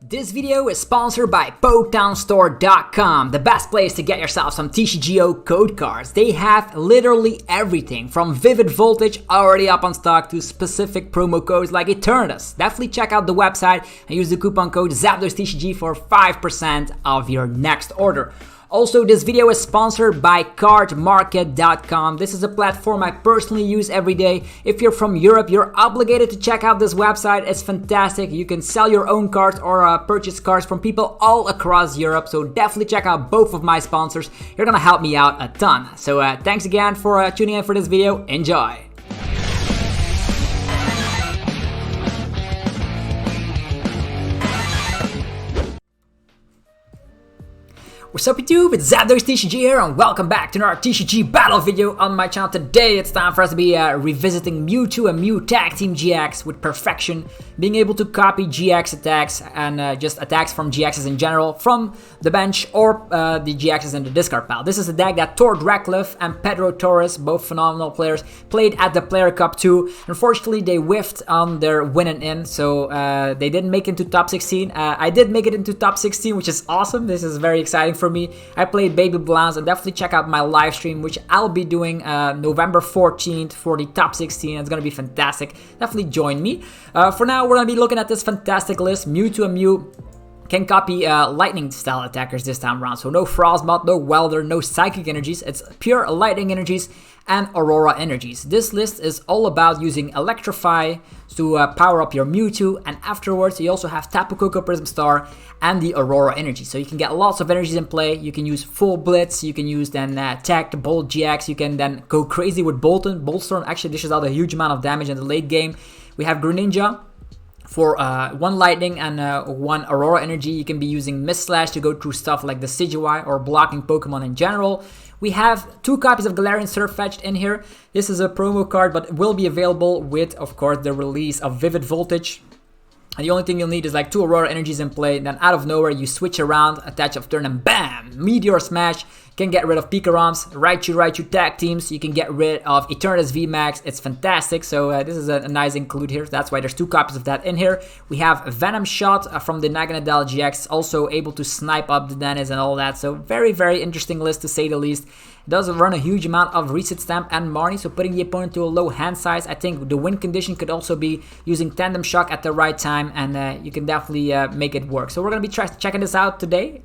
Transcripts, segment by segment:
This video is sponsored by PokemonStore.com, the best place to get yourself some TCGO code cards. They have literally everything from Vivid Voltage already up on stock to specific promo codes like Eternatus. Definitely check out the website and use the coupon code ZapdosTCG for 5% of your next order. Also, this video is sponsored by cardmarket.com. This is a platform I personally use every day. If you're from Europe, you're obligated to check out this website. It's fantastic. You can sell your own cards or purchase cards from people all across Europe. So definitely check out both of my sponsors. You're gonna help me out a ton. So thanks again for tuning in for this video. Enjoy. What's up YouTube, it's ZapdosTCG here and welcome back to another TCG battle video on my channel. Today it's time for us to be revisiting Mewtwo and Mew Tag Team GX with perfection, being able to copy GX attacks and just attacks from GXs in general from the bench or the GXs in the discard pile. This is a deck that Tord Reklev and Pedro Torres, both phenomenal players, played at the Player Cup 2. Unfortunately they whiffed on their win and in, so they didn't make it into top 16. I did make it into top 16, which is awesome. This is very exciting for me. I played Baby Blast, and definitely check out my live stream, which I'll be doing November 14th for the top 16. It's gonna be fantastic. Definitely join me. For now, we're gonna be looking at this fantastic list. Mewtwo and Mew can copy lightning style attackers this time around. So no Frostbite, no Welder, no Psychic energies. It's pure lightning energies and Aurora energies. This list is all about using Electrify to power up your Mewtwo, and afterwards you also have Tapu Koko Prism Star and the Aurora energy. So you can get lots of energies in play. You can use full Blitz, you can use then Tech, the Bolt GX, you can then go crazy with Boltund. Boltund actually dishes out a huge amount of damage in the late game. We have Greninja for one lightning and one Aurora energy. You can be using Mist Slash to go through stuff like the Decidueye or blocking Pokemon in general. We have 2 copies of Galarian Sirfetch'd in here. This is a promo card, but will be available with, of course, the release of Vivid Voltage. And the only thing you'll need is like 2 Aurora energies in play. Then out of nowhere, you switch around, attach of turn, and bam! Meteor Smash. Can get rid of Pikaroms, Raichu tag teams. You can get rid of Eternatus VMAX. It's fantastic. So this is a nice include here. That's why there's 2 copies of that in here. We have Venom Shot from the Naganadel-GX, also able to snipe up the Dedenne and all that. So very, very interesting list to say the least. It does run a huge amount of Reset Stamp and Marnie, so putting the opponent to a low hand size. I think the win condition could also be using Tandem Shock at the right time, and you can definitely make it work. So we're going to be checking this out today.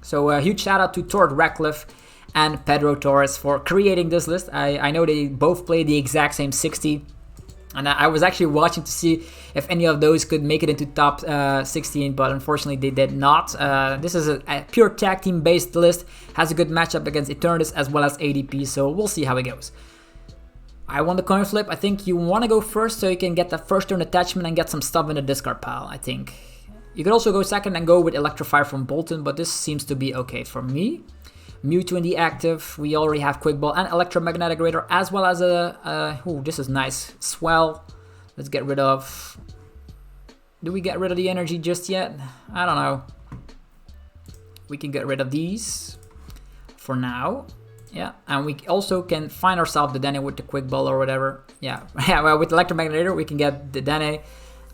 So a huge shout out to Tord Reklev and Pedro Torres for creating this list. I know they both play the exact same 60. And I was actually watching to see if any of those could make it into top 16, but unfortunately they did not. This is a pure tag team based list, has a good matchup against Eternatus as well as ADP, so we'll see how it goes. I won the coin flip. I think you want to go first so you can get the first turn attachment and get some stuff in the discard pile, I think. You could also go second and go with Electrify from Boltund, but this seems to be okay for me. Mewtwo in the active, we already have Quick Ball and Electromagnetic Radar, as well as ooh, this is nice, Swell. Let's get rid of, do we get rid of the energy just yet? I don't know. We can get rid of these for now. Yeah, and we also can find ourselves the Dedenne with the Quick Ball or whatever. Yeah, well, with Electromagnetic Radar, we can get the Dedenne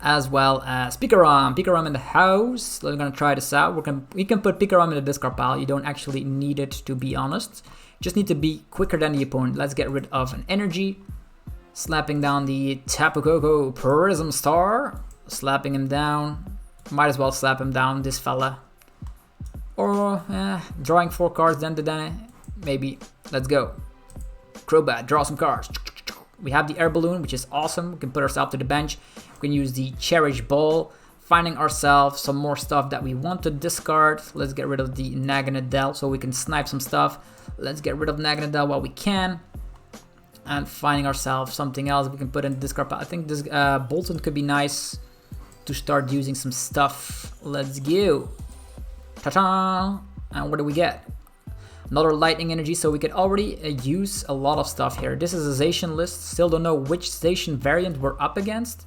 as well as Pikarom in the house. We're gonna try this out. We can put Pikarom in the discard pile. You don't actually need it, to be honest. Just need to be quicker than the opponent. Let's get rid of an energy. Slapping down the Tapu Koko Prism Star. Slapping him down. Might as well slap him down, this fella. Or drawing 4 cards, then the Dedenne. Maybe. Let's go. Crobat, draw some cards. We have the Air Balloon, which is awesome. We can put ourselves to the bench. We can use the Cherish Ball, finding ourselves some more stuff that we want to discard. Let's get rid of the Naganadel so we can snipe some stuff. Let's get rid of Naganadel while we can. And finding ourselves something else we can put in the discard pile. I think this Boltund could be nice to start using some stuff. Let's go. Ta-ta! And what do we get? Another lightning energy, so we could already use a lot of stuff here. This is a Zacian list. Still don't know which Zacian variant we're up against.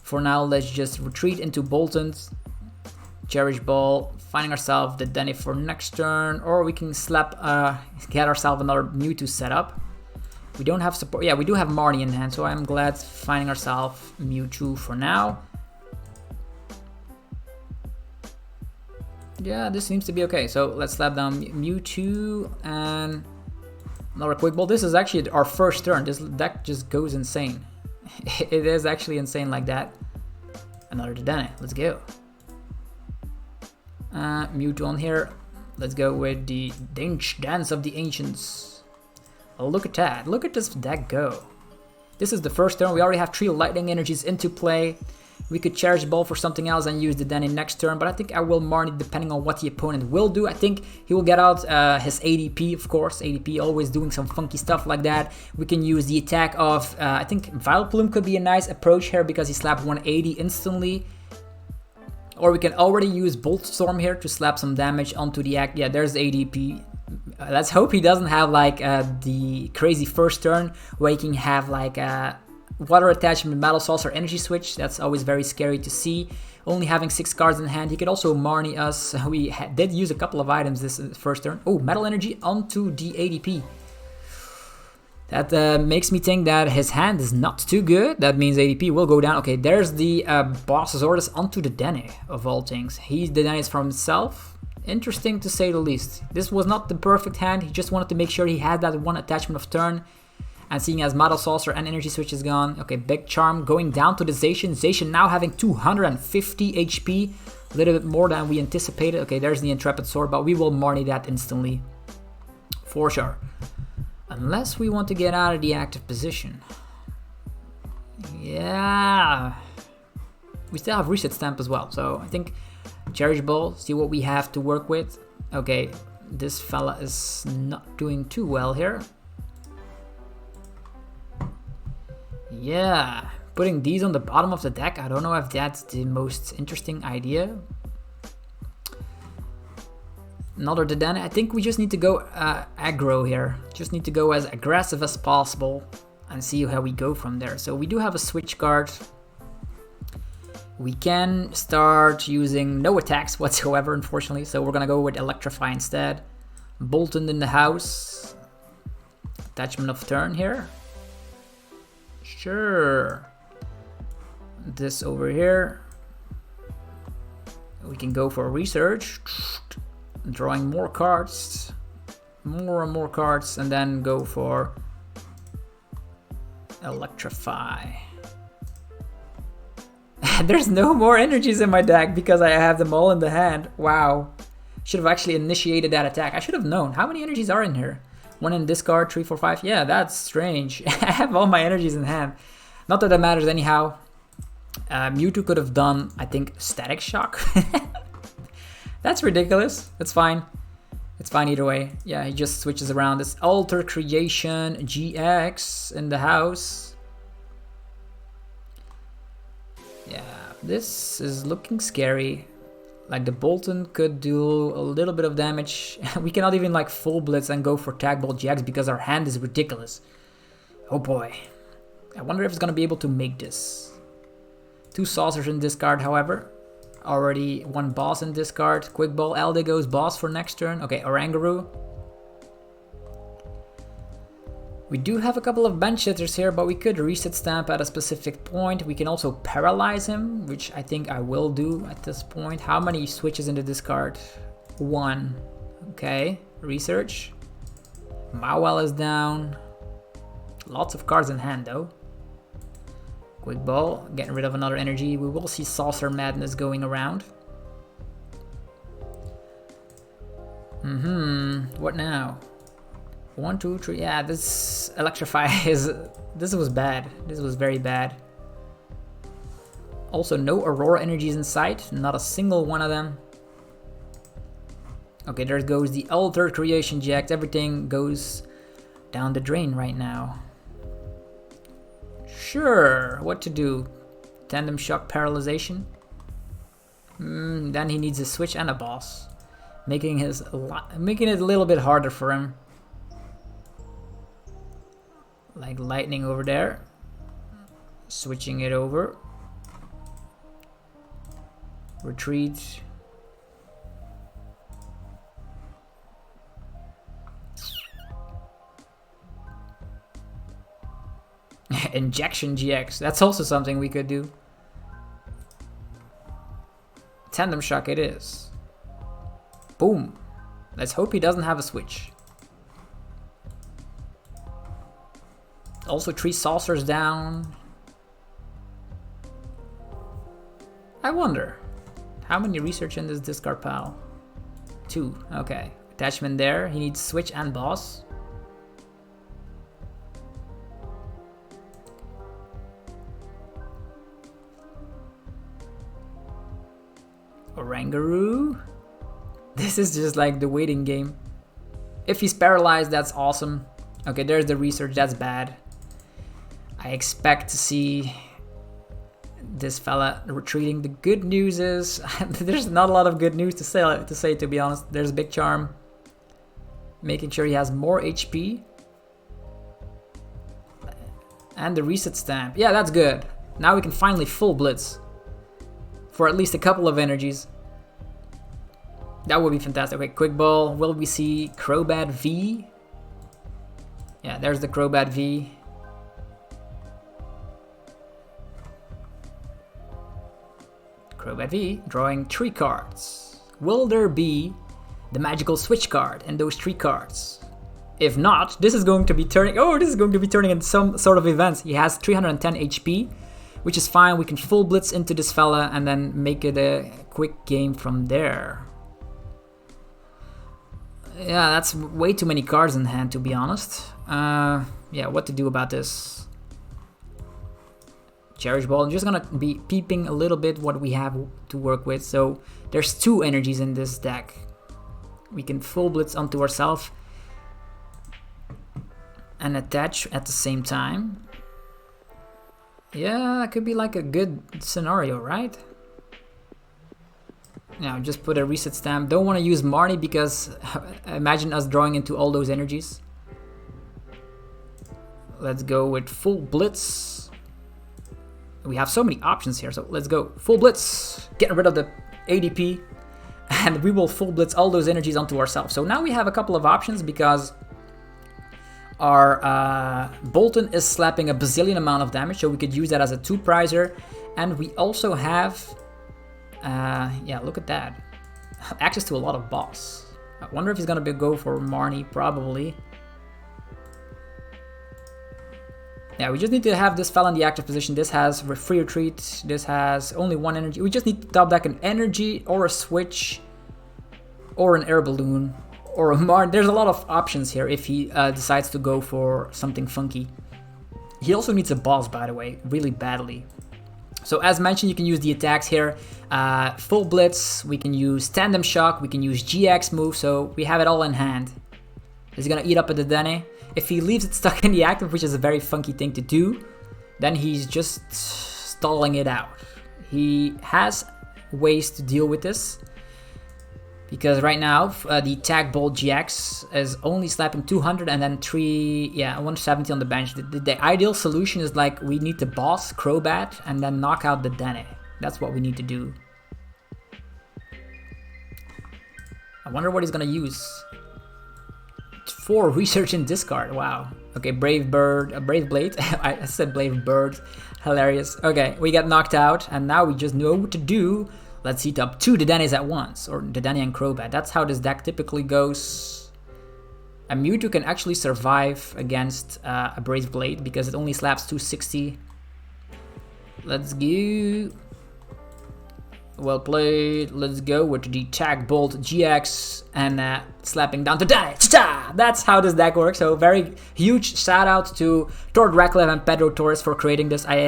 For now, let's just retreat into Boltund, Cherish Ball, finding ourselves the Dedenne for next turn, or we can get ourselves another Mewtwo setup. We don't have support. Yeah, we do have Marnie in hand, so I'm glad finding ourselves Mewtwo for now. Yeah, this seems to be okay. So let's slap down Mewtwo and another quick ball. This is actually our first turn. This deck just goes insane. It is actually insane like that. Another Dedenne. Let's go. Mewtwo on here. Let's go with the Dance of the Ancients. Oh, look at that. Look at this deck go. This is the first turn. We already have 3 lightning energies into play. We could Cherish Ball for something else and use the Dedenne next turn, but I think I will Marnie depending on what the opponent will do. I think he will get out his ADP, of course. ADP always doing some funky stuff like that. We can use the attack of, I think Vileplume could be a nice approach here because he slapped 180 instantly. Or we can already use Bolt Storm here to slap some damage onto the act. Yeah, there's ADP. Let's hope he doesn't have like the crazy first turn where he can have like Water Attachment, Metal Saucer, Energy Switch. That's always very scary to see. Only having 6 cards in hand. He could also Marnie us. We did use a couple of items this first turn. Oh, Metal Energy onto the ADP. That makes me think that his hand is not too good. That means ADP will go down. Okay, there's the Boss's Orders onto the Dedenne, of all things. He Dedenne from himself. Interesting to say the least. This was not the perfect hand. He just wanted to make sure he had that one attachment of turn. And seeing as Metal Saucer and Energy Switch is gone. Okay, Big Charm going down to the Zacian. Zacian now having 250 HP. A little bit more than we anticipated. Okay, there's the Intrepid Sword, but we will Marnie that instantly. For sure. Unless we want to get out of the active position. Yeah. We still have Reset Stamp as well. So I think Cherish Ball, see what we have to work with. Okay, this fella is not doing too well here. Yeah, putting these on the bottom of the deck. I don't know if that's the most interesting idea. Another Dedenne. I think we just need to go aggro here. Just need to go as aggressive as possible and see how we go from there. So we do have a switch card. We can start using no attacks whatsoever, unfortunately. So we're gonna go with Electrify instead. Boltund in the house. Attachment of turn here. Sure. This over here. We can go for research. Drawing more cards, more and more cards, and then go for Electrify. There's no more energies in my deck because I have them all in the hand. Wow. Should have actually initiated that attack. I should have known. How many energies are in here? 1 in discard, 3, 4, 5. Yeah, that's strange. I have all my energies in hand. Not that that matters anyhow. Mewtwo could have done, I think, Static Shock. That's ridiculous. That's fine. It's fine either way. Yeah, he just switches around. This Alter Creation GX in the house. Yeah, this is looking scary. Like the Boltund could do a little bit of damage. We cannot even like full Blitz and go for Tag Ball GX because our hand is ridiculous. Oh boy. I wonder if it's gonna be able to make this. 2 Saucers in discard, however. Already 1 boss in discard. Quick Ball, Alde goes boss for next turn. Okay, Oranguru. We do have a couple of bench hitters here, but we could Reset Stamp at a specific point. We can also paralyze him, which I think I will do at this point. How many switches in the discard? 1. Okay, Research. Mawel is down. Lots of cards in hand though. Quick Ball, getting rid of another energy. We will see Saucer Madness going around. What now? 1, 2, 3. Yeah, this Electrify is... This was bad. This was very bad. Also, no Aurora energies in sight. Not a single one of them. Okay, there goes the Alter Creation GX. Everything goes down the drain right now. Sure, what to do? Tandem Shock Paralyzation. Then he needs a switch and a boss, making it a little bit harder for him. Like lightning over there. Switching it over. Retreat. Injection GX, that's also something we could do. Tandem Shock it is. Boom. Let's hope he doesn't have a switch. Also 3 saucers down. I wonder, how many research in this discard pile? 2, okay. Attachment there, he needs switch and boss. Orangaroo. This is just like the waiting game. If he's paralyzed, that's awesome. Okay, there's the research, that's bad. I expect to see this fella retreating. The good news is there's not a lot of good news to say to be honest. There's Big Charm, making sure he has more HP, and the reset stamp. Yeah, that's good. Now we can finally full Blitz for at least a couple of energies. That would be fantastic. Okay, quick ball. Will we see Crobat V? Yeah, there's the Crobat V. Crobat V, drawing 3 cards. Will there be the magical switch card in those 3 cards? If not, this is going to be turning. Oh, this is going to be turning into some sort of events. He has 310 HP, which is fine. We can full Blitz into this fella and then make it a quick game from there. Yeah, that's way too many cards in hand, to be honest. Yeah, what to do about this? Cherish Ball. I'm just gonna be peeping a little bit what we have to work with. So there's 2 energies in this deck. We can full Blitz onto ourselves and attach at the same time. Yeah, that could be like a good scenario, right? Now just put a reset stamp. Don't want to use Marnie because imagine us drawing into all those energies. Let's go with full Blitz. We have so many options here, so let's go full Blitz. Getting rid of the ADP, and we will full Blitz all those energies onto ourselves. So now we have a couple of options because our Boltund is slapping a bazillion amount of damage, so we could use that as a 2-prizer. And we also have, yeah, look at that, access to a lot of boss. I wonder if he's gonna go for Marnie, probably. Yeah, we just need to have this fella in the active position. This has free retreat. This has only 1 energy. We just need to top deck an energy or a switch or an air balloon or a Marnie. There's a lot of options here if he decides to go for something funky. He also needs a boss, by the way, really badly. So as mentioned, you can use the attacks here. Full Blitz, we can use Tandem Shock, we can use GX move, so we have it all in hand. He's gonna eat up a Dedenne. If he leaves it stuck in the active, which is a very funky thing to do, then he's just stalling it out. He has ways to deal with this, because right now the Tag Bolt GX is only slapping 200 and then 170 on the bench. The ideal solution is like we need to boss Crobat and then knock out the Dedenne. That's what we need to do. I wonder what he's gonna use. 4 research and discard. Wow. Okay, Brave Bird, Brave Blade. I said Brave Bird. Hilarious. Okay, we got knocked out, and now we just know what to do. Let's heat up 2 Dedennes at once, or Dedenne and Crobat. That's how this deck typically goes. A Mewtwo can actually survive against a Brave Blade because it only slaps 260. Let's go. Well played. Let's go with the Tag Bolt GX and slapping down to Dedenne. That's how this deck works. So very huge shout out to Tord Reklev and Pedro Torres for creating this. I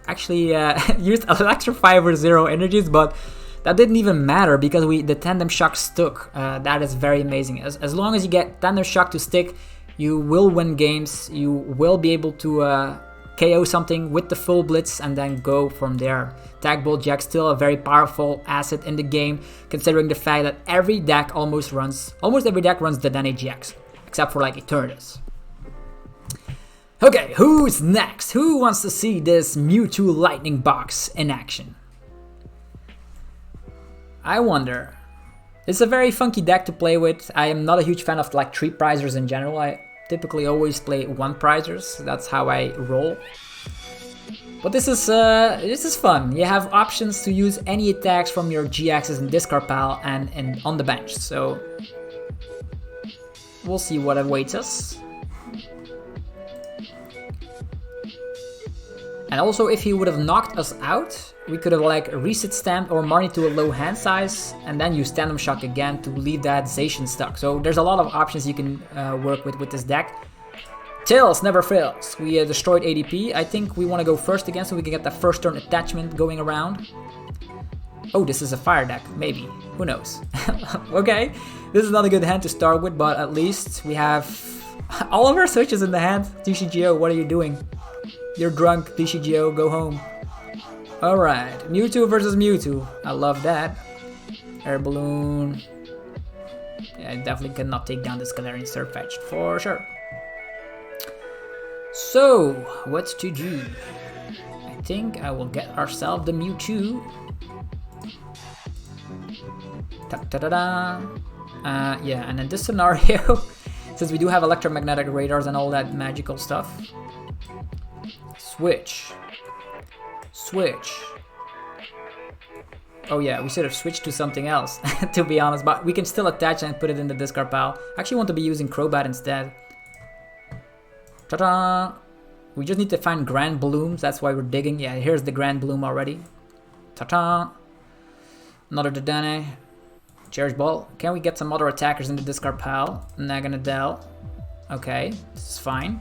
actually used Electrify over 0 energies, but that didn't even matter because the Tandem Shock stuck. That is very amazing. As long as you get Tandem Shock to stick, you will win games. You will be able to KO something with the full Blitz and then go from there. Tag Bolt GX still a very powerful asset in the game, considering the fact that almost every deck runs Dedenne-GX, except for like Eternatus. Okay, who's next? Who wants to see this Mewtwo Lightning Box in action? I wonder. It's a very funky deck to play with. I am not a huge fan of like 3-prizers in general. I typically always play 1-prizers. That's how I roll. But this is fun. You have options to use any attacks from your GXs in discard pile and on the bench. So we'll see what awaits us. And also, if he would have knocked us out, we could have like reset stamped or Marnie to a low hand size and then use Tandem Shock again to leave that Zacian stuck. So there's a lot of options you can work with this deck. Tails never fails. We destroyed ADP. I think we want to go first again so we can get that first turn attachment going around. Oh, this is a fire deck. Maybe. Who knows? Okay. This is not a good hand to start with, but at least we have all of our switches in the hand. TCGO, what are you doing? You're drunk, TCGO. Go home. Alright. Mewtwo versus Mewtwo. I love that. Air Balloon. Yeah, I definitely cannot take down this Galarian Sirfetch'd for sure. So, what's to do? I think I will get ourselves the Mewtwo. Ta-da-da-da. Yeah, and in this scenario, since we do have electromagnetic radars and all that magical stuff, switch. Oh yeah, we should have switched to something else, to be honest, but we can still attach and put it in the discard pile. I actually want to be using Crobat instead. Ta-da! We just need to find Grand Blooms, that's why we're digging. Yeah, here's the Grand Bloom already. Ta-ta! Another Dedenne. Cherish Ball. Can we get some other attackers in the discard pile? Naganadel. Okay, this is fine.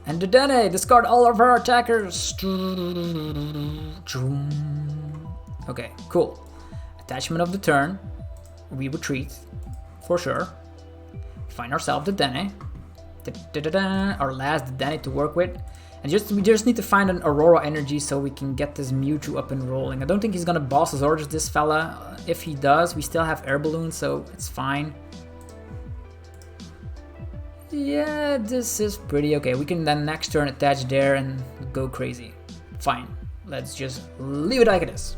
And Dedenne, discard all of our attackers. Okay, cool. Attachment of the turn. We retreat, for sure. Find ourselves Dedenne. Our last Dedenne to work with. And we just need to find an Aurora Energy so we can get this Mewtwo up and rolling. I don't think he's gonna boss us orders, this fella. If he does, we still have Air Balloon, so it's fine. Yeah, this is pretty okay. We can then next turn attach there and go crazy. Fine. Let's just leave it like it is.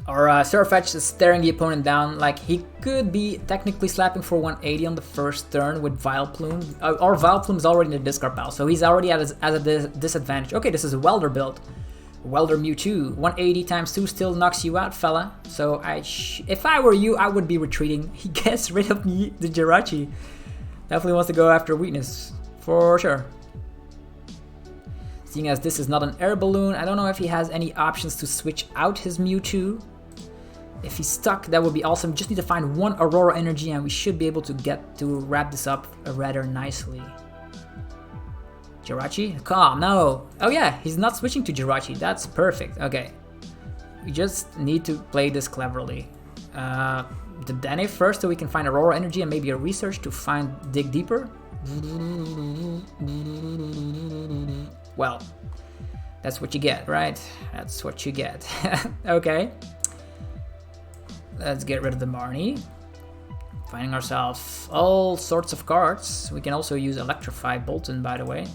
Our Sirfetch'd is staring the opponent down. Like, he could be technically slapping for 180 on the first turn with Vileplume. Our Vileplume is already in the discard pile, so he's already at a disadvantage. Okay, this is a Welder build. Welder Mewtwo. 180 times 2 still knocks you out, fella. So if I were you, I would be retreating. He gets rid of the Jirachi. Definitely wants to go after weakness, for sure. Seeing as this is not an Air Balloon, I don't know if he has any options to switch out his Mewtwo. If he's stuck, that would be awesome. Just need to find one Aurora Energy and we should be able to wrap this up rather nicely. Jirachi? Oh, no. Oh yeah, he's not switching to Jirachi. That's perfect. Okay. We just need to play this cleverly. Dedenne first so we can find Aurora Energy and maybe a research to dig deeper. Well, that's what you get, right? That's what you get. Okay. Let's get rid of the Marnie. Finding ourselves all sorts of cards. We can also use Electrify Boltund, by the way.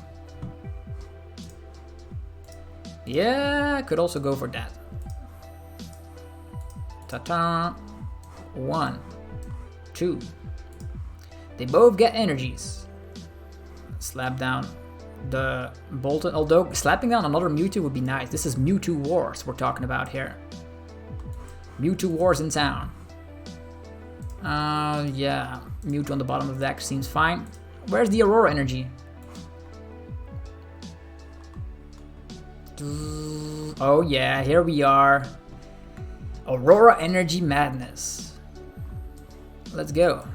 Yeah, could also go for that. Ta-ta. 1, 2. They both get energies. Slap down the Boltund, although slapping down another Mewtwo would be nice. This is Mewtwo Wars we're talking about here. Mewtwo Wars in town. Yeah, Mewtwo on the bottom of the deck seems fine. Where's the Aurora Energy? Oh yeah, here we are. Aurora Energy Madness. Let's go.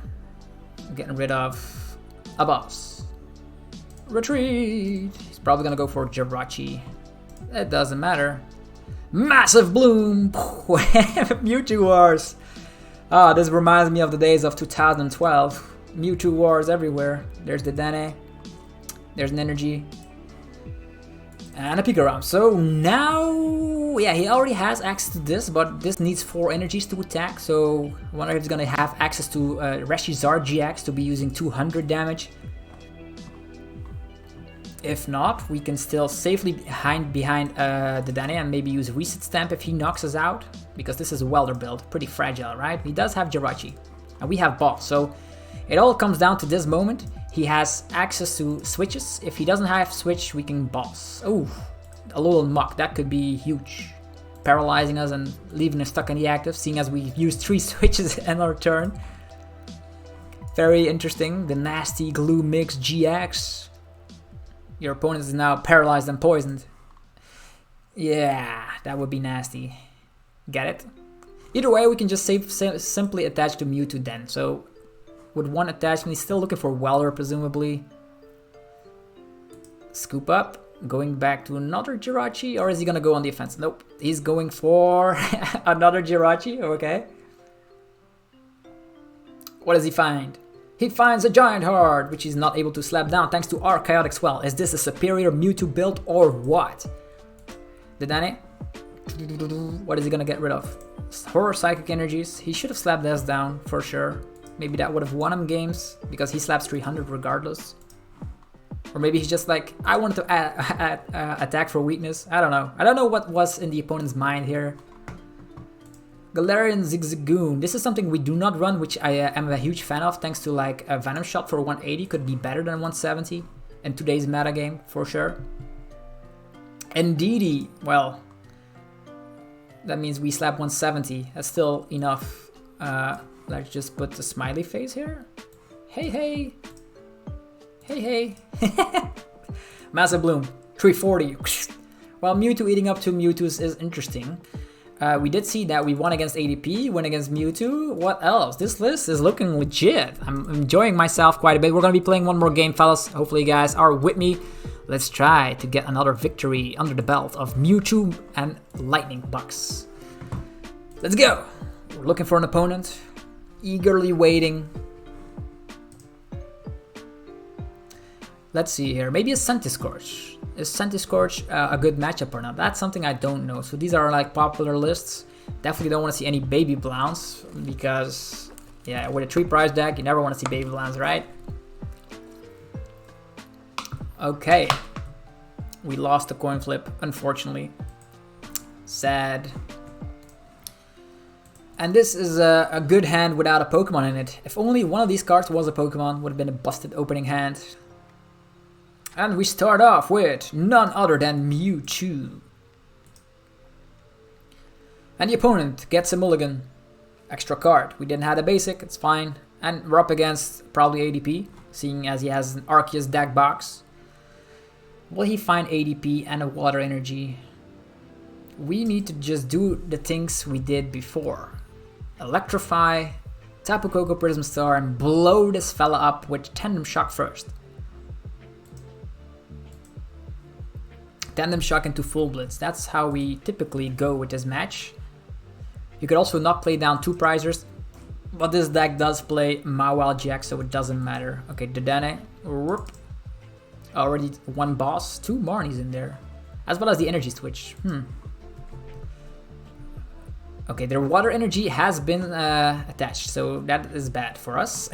I'm getting rid of a boss. Retreat. He's probably gonna go for Jirachi. It doesn't matter. Massive Bloom. Mewtwo Wars. Ah, this reminds me of the days of 2012. Mewtwo Wars everywhere. There's the Dedenne. There's an Energy. And a Pikachu. So now, yeah, he already has access to this, but this needs 4 energies to attack. So I wonder if he's gonna have access to Raichu-GX to be using 200 damage. If not, we can still safely behind Dedenne and maybe use Reset Stamp if he knocks us out, because this is a Welder build, pretty fragile, right? He does have Jirachi, and we have Boss, so it all comes down to this moment. He has access to switches. If he doesn't have switch, we can boss. Oh, Alolan Muck, that could be huge. Paralyzing us and leaving us stuck in the active, seeing as we used 3 switches in our turn. Very interesting. The nasty Glue Mix GX. Your opponent is now paralyzed and poisoned. Yeah, that would be nasty. Get it? Either way, we can just simply attach to Mewtwo then. So, with one attachment, he's still looking for Welder, presumably. Scoop up. Going back to another Jirachi, or is he gonna go on the offense? Nope, he's going for another Jirachi, okay. What does he find? He finds a Giant Heart, which he's not able to slap down thanks to our Chaotic Swell. Is this a superior Mewtwo build or what? Dedenne? What is he gonna get rid of? Horror Psychic Energies. He should have slapped this down for sure. Maybe that would have won him games, because he slaps 300 regardless. Or maybe he's just like, I wanted to attack for weakness. I don't know. I don't know what was in the opponent's mind here. Galarian Zigzagoon. This is something we do not run, which I am a huge fan of. Thanks to like a Venom Shot for 180. Could be better than 170 in today's metagame, for sure. Indeedy. Well, that means we slap 170. That's still enough. Let's just put the smiley face here. Hey, hey. Hey, hey. Massive Bloom, 340. Well, Mewtwo eating up 2 Mewtwo's is interesting. We did see that we won against ADP, win against Mewtwo. What else? This list is looking legit. I'm enjoying myself quite a bit. We're going to be playing one more game, fellas. Hopefully you guys are with me. Let's try to get another victory under the belt of Mewtwo and Lightning Bucks. Let's go. We're looking for an opponent. Eagerly waiting. Let's see here. Maybe a Centiskorch. Is Centiskorch a good matchup or not? That's something I don't know. So these are like popular lists. Definitely don't want to see any Baby Blounce, because yeah, with a 3 prize deck, you never want to see Baby Blounce, right? Okay. We lost the coin flip, unfortunately. Sad. And this is a good hand without a Pokemon in it. If only one of these cards was a Pokemon, would have been a busted opening hand. And we start off with none other than Mewtwo. And the opponent gets a mulligan. Extra card. We didn't have a basic, it's fine. And we're up against probably ADP, seeing as he has an Arceus deck box. Will he find ADP and a Water Energy? We need to just do the things we did before. Electrify, Tapu Koko Prism Star, and blow this fella up with Tandem Shock first. Tandem Shock into full Blitz. That's how we typically go with this match. You could also not play down 2 prizers, but this deck does play MEWMEW, so it doesn't matter. Okay, Dedenne. Whoop. Already 1 boss, 2 Marnies in there, as well as the energy switch. Okay, their Water Energy has been attached, so that is bad for us.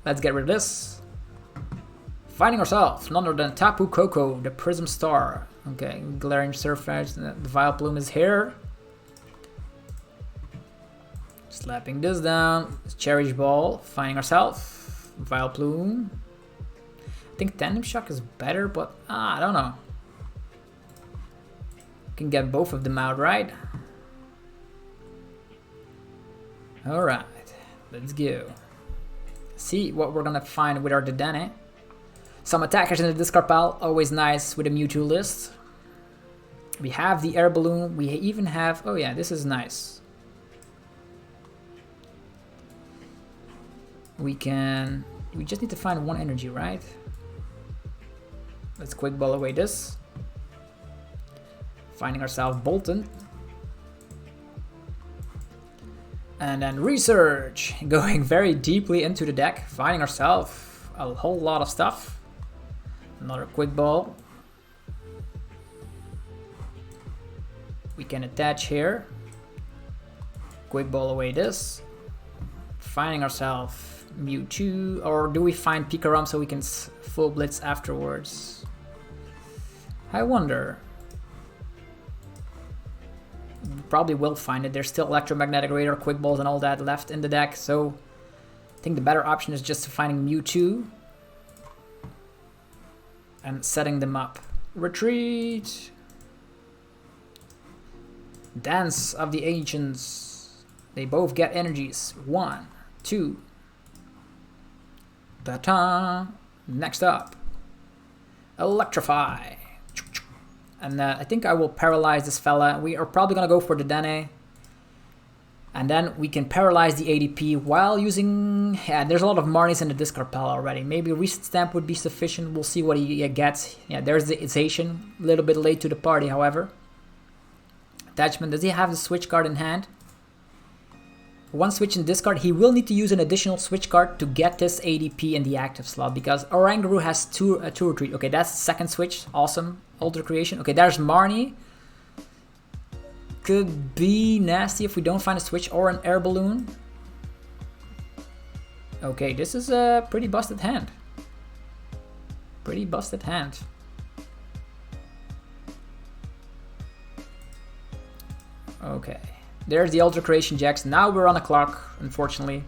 Let's get rid of this. Finding ourselves none other than Tapu Koko, the Prism Star. Okay, Galarian Sirfetch'd, the Vileplume is here. Slapping this down. Cherish Ball, finding ourselves. Vileplume. I think Tandem Shock is better, but I don't know. Can get both of them out, right? Alright, let's go. See what we're gonna find with our Dedenne. Some attackers in the discard pile, always nice with a Mewtwo list. We have the Air Balloon, we even have... Oh yeah, this is nice. We just need to find 1 energy, right? Let's quick ball away this. Finding ourselves Boltund. And then research, going very deeply into the deck, finding ourselves a whole lot of stuff. Another quick ball. We can attach here. Quick ball away this. Finding ourselves Mewtwo, or do we find Pikachu so we can full blitz afterwards? I wonder. Probably will find it. There's still Electromagnetic Radar, Quick Balls and all that left in the deck, so I think the better option is just finding Mewtwo. and setting them up. Retreat. Dance of the Ancients. They both get energies. 1, 2. Ta-ta. Next up. Electrify. And I think I will paralyze this fella. We are probably going to go for the Dedenne. And then we can paralyze the ADP while using... Yeah, there's a lot of Marnies in the discard pile already. Maybe a Reset Stamp would be sufficient. We'll see what he gets. Yeah, there's the Ization. A little bit late to the party, however. Attachment. Does he have the switch card in hand? One switch in discard. He will need to use an additional switch card to get this ADP in the active slot. Because Oranguru has two retreat. Okay, that's the second switch. Awesome. Alter Creation. Okay, there's Marnie. Could be nasty if we don't find a switch or an air balloon. Okay, this is a pretty busted hand. Pretty busted hand. Okay, there's the Alter Creation GX. Now we're on the clock, unfortunately.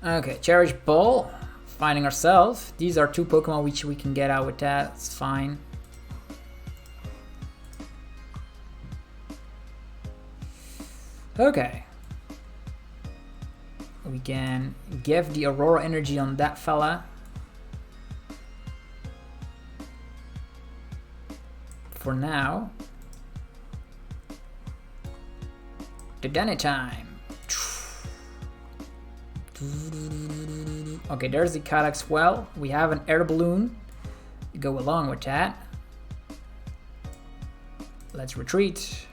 Okay, Cherish Ball. Finding ourselves. These are 2 Pokemon which we can get out with that. It's fine. Okay. We can give the Aurora energy on that fella. For now. Dedenne time. Okay, there's the Kadex well. We have an air balloon. Go along with that. Let's retreat.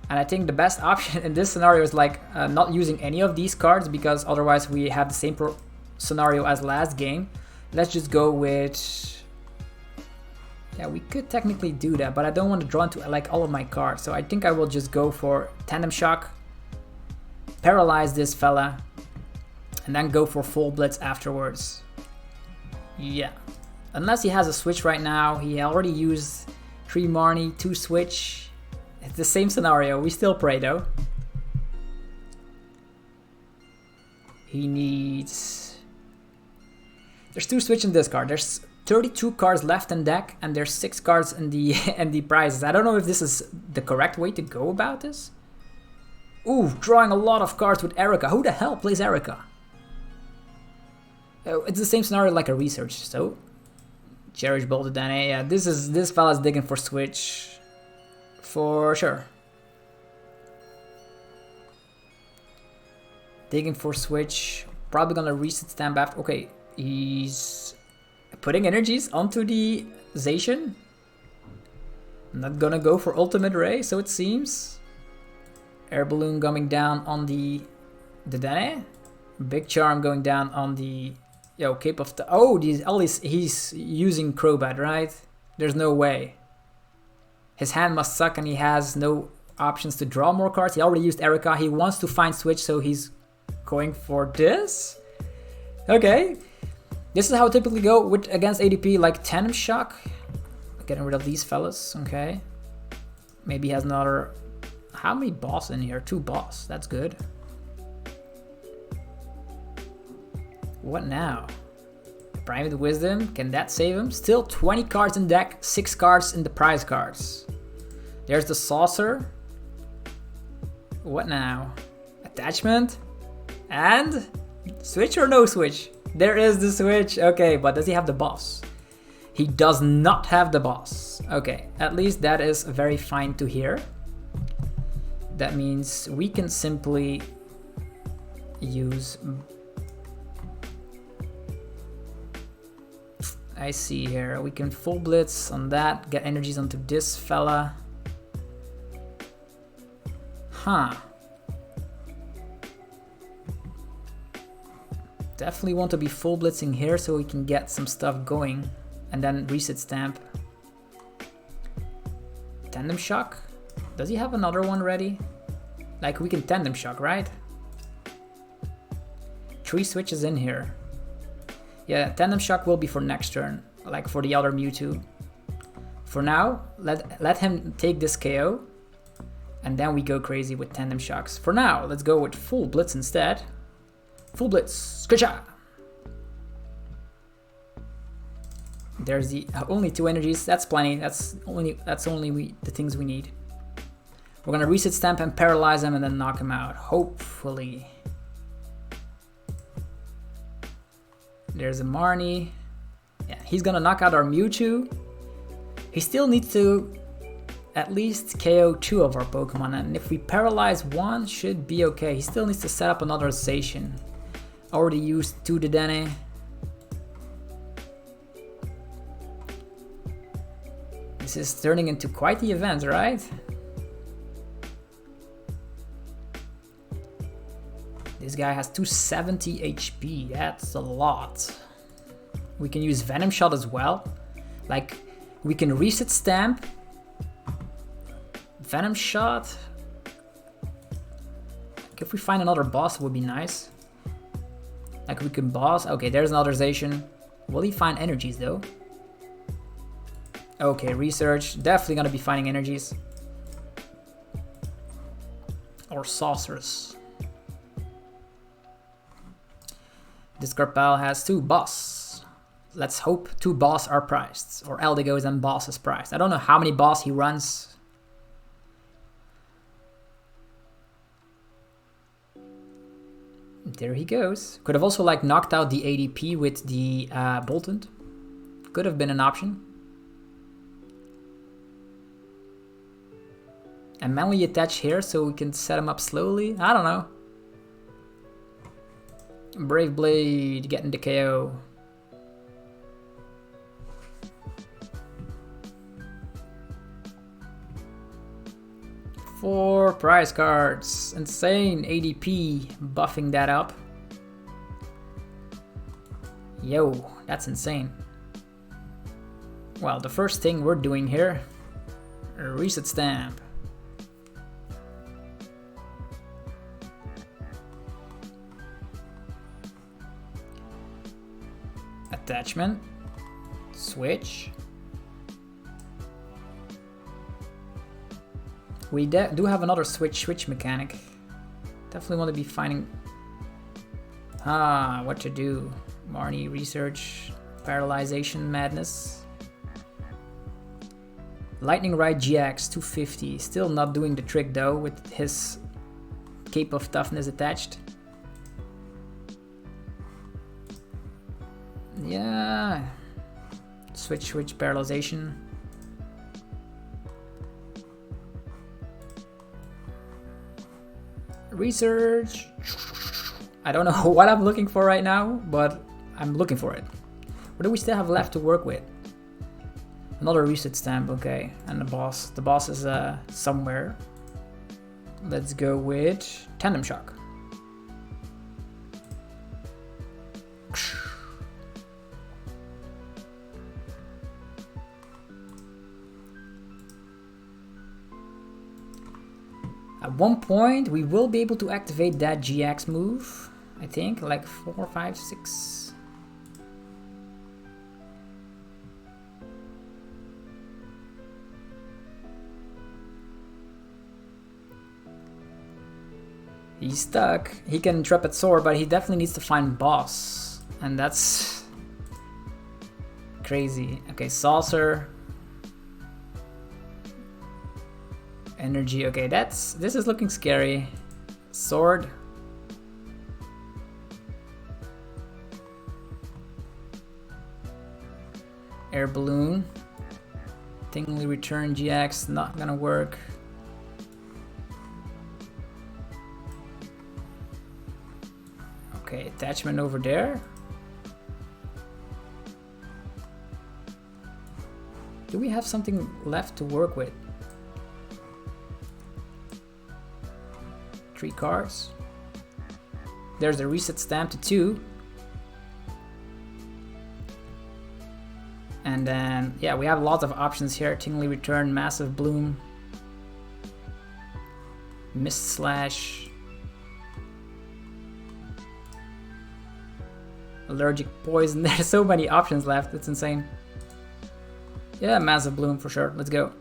And I think the best option in this scenario is like not using any of these cards, because otherwise we have the same scenario as last game. Let's just go with... Yeah, we could technically do that, but I don't want to draw into like all of my cards. So I think I will just go for Tandem Shock, paralyze this fella, and then go for full Blitz afterwards. Yeah. Unless he has a switch right now. He already used 3 Marnie, 2 switch. It's the same scenario. We still pray though. He needs... There's 2 switch in this card. There's 32 cards left in deck, and there's 6 cards in the in the prizes. I don't know if this is the correct way to go about this. Ooh, drawing a lot of cards with Erica. Who the hell plays Erica? Oh, it's the same scenario like a research. So, Cherish Ball Dedenne. Yeah, this fella's digging for switch. For sure. Digging for switch. Probably gonna reset stamp after. Okay, he's putting energies onto the Zacian. Not gonna go for Ultimate Ray, so it seems. Air Balloon coming down on the Dedenne. Big Charm going down on the Cape of the... Oh, he's using Crobat, right? There's no way. His hand must suck and he has no options to draw more cards. He already used Erica. He wants to find switch, so he's going for this. Okay. This is how I typically go with against ADP, like Tandem Shock. Getting rid of these fellas. Okay. Maybe he has another... How many boss in here? 2 boss. That's good. What now? Private Wisdom. Can that save him? Still 20 cards in deck. 6 cards in the prize cards. There's the Saucer. What now? Attachment. And... Switch or no switch? There is the switch. Okay, but does he have the boss? He does not have the boss. Okay, at least that is very fine to hear. That means we can simply use... I see here. We can full Blitz on that. Get energies onto this fella. Huh. Definitely want to be full blitzing here so we can get some stuff going. And then reset stamp. Tandem Shock? Does he have another one ready? Like we can Tandem Shock, right? 3 switches in here. Yeah, Tandem Shock will be for next turn, like for the other Mewtwo. For now, let him take this KO. And then we go crazy with Tandem Shocks. For now, let's go with full Blitz instead. Full Blitz. Skacha! There's the only 2 energies. That's plenty. That's only the things we need. We're gonna reset stamp and paralyze him and then knock him out. Hopefully. There's a Marnie. Yeah, he's gonna knock out our Mewtwo. He still needs to at least KO 2 of our Pokemon, and if we paralyze 1, should be okay. He still needs to set up another Zacian. Already used 2 Dedenne. This is turning into quite the event, right? This guy has 270 HP, that's a lot. We can use Venom Shot as well. Like, we can reset stamp. Venom Shot. Like, if we find another boss, it would be nice. Like, we can boss. Okay, there's another Zacian. Will he find energies though? Okay, research. Definitely gonna be finding energies. Or saucers. This Scarpal has 2 boss. Let's hope 2 boss are priced. Or Eldigos and boss is priced. I don't know how many boss he runs. There he goes. Could have also like knocked out the ADP with the Boltund. Could have been an option. And manually attach here so we can set him up slowly. I don't know. Brave Blade getting the KO. Four prize cards. Insane ADP buffing that up. Yo, that's insane. Well, the first thing we're doing here, a reset stamp. Attachment, switch. We do have another switch mechanic. Definitely want to be finding what to do. Marnie, research, paralyzation madness. Lightning Ride GX 250, still not doing the trick though with his Cape of Toughness attached. Yeah, switch, paralyzation. Research. I don't know what I'm looking for right now, but I'm looking for it. What do we still have left to work with? Another reset stamp, okay. And the boss. The boss is somewhere. Let's go with Tandem Shock. At one point, we will be able to activate that GX move. I think, like 4, 5, 6. He's stuck. He can Intrepid Soar, but he definitely needs to find boss. And that's crazy. Okay, Saucer. Energy, okay, this is looking scary. Sword. Air Balloon. Tingly Return GX, not gonna work. Okay, attachment over there. Do we have something left to work with? 3 cards. There's a reset stamp to 2. And then, yeah, we have lots of options here. Tingly Return, Massive Bloom, Mist Slash, Allergic Poison. There's so many options left. It's insane. Yeah, Massive Bloom for sure. Let's go.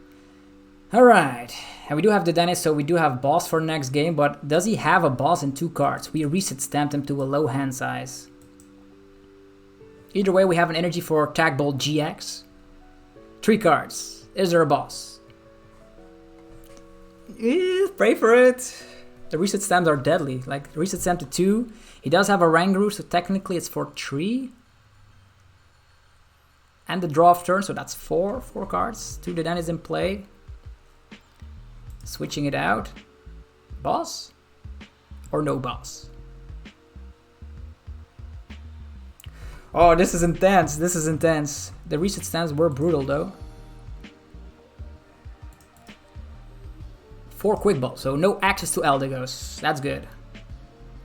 Alright. And we do have Dedenne, so we do have boss for next game, but does he have a boss in 2 cards? We reset stamped him to a low hand size. Either way, we have an energy for Tag Bolt GX. 3 cards. Is there a boss? Pray for it. The reset stamps are deadly. Like, reset stamp to 2. He does have a Rangaroo, so technically it's for 3. And the draw of turn, so that's 4 cards. 2 Dedenne is in play. Switching it out. Boss? Or no boss? Oh, this is intense. This is intense. The reset stamps were brutal though. 4 quick balls, so no access to Eldegoss. That's good.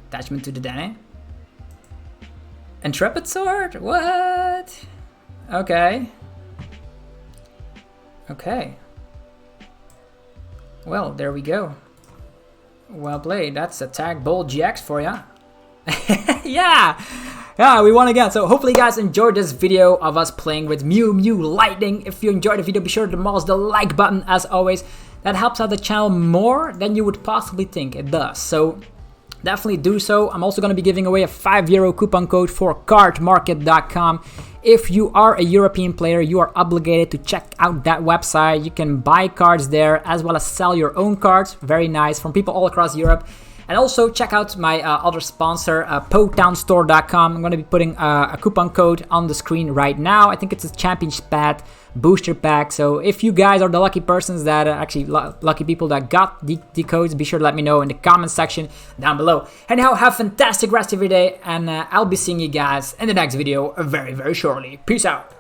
Attachment to Dedenne. Intrepid Sword? What? Okay. Okay. Well, there we go. Well played. That's a Tag Bolt GX for ya. Yeah, we won again. So hopefully you guys enjoyed this video of us playing with MEWMEW Lightning. If you enjoyed the video, be sure to demolish the like button as always. That helps out the channel more than you would possibly think it does. So definitely do so. I'm also going to be giving away a €5 coupon code for cardmarket.com. If you are a European player, you are obligated to check out that website. You can buy cards there as well as sell your own cards. Very nice, from people all across Europe. And also check out my other sponsor, PotownStore.com. I'm going to be putting a coupon code on the screen right now. I think it's a Championship Pad booster pack. So if you guys are the lucky persons that lucky people that got the codes, be sure to let me know in the comment section down below. Anyhow, have a fantastic rest of your day, and I'll be seeing you guys in the next video very, very shortly. Peace out.